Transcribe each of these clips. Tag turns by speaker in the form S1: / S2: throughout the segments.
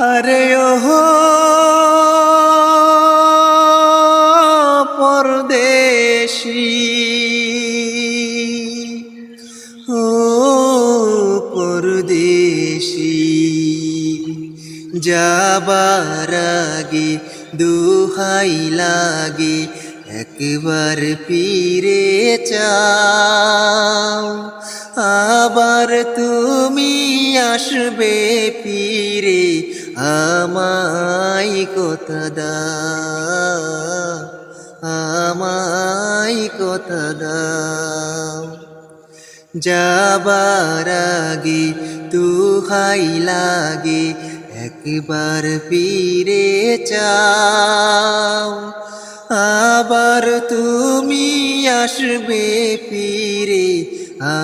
S1: আরে ওহো পরদেশী, ও পরদেশী, যাবার আগে দুহাই লাগে একবার ফিরে চাও। আবার তুমি আসবে ফিরে, আমায় কথা দাও, আমায় কথা দাও। যাবার আগে দুহাই লাগে একবার ফিরে চাও। আবার তুমি আসবে ফিরে,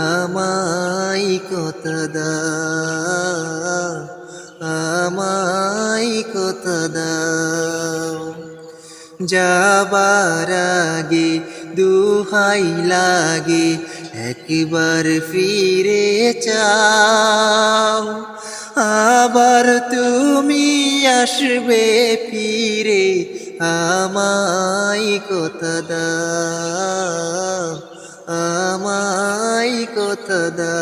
S1: আমায় কথা দাও, আমায় কথা দাও। যাবার আগে দুহাই লাগে একবার ফিরে চাও। আবার তুমি আসবে ফিরে, আমায় কথা দাও, আমায় কথা দাও।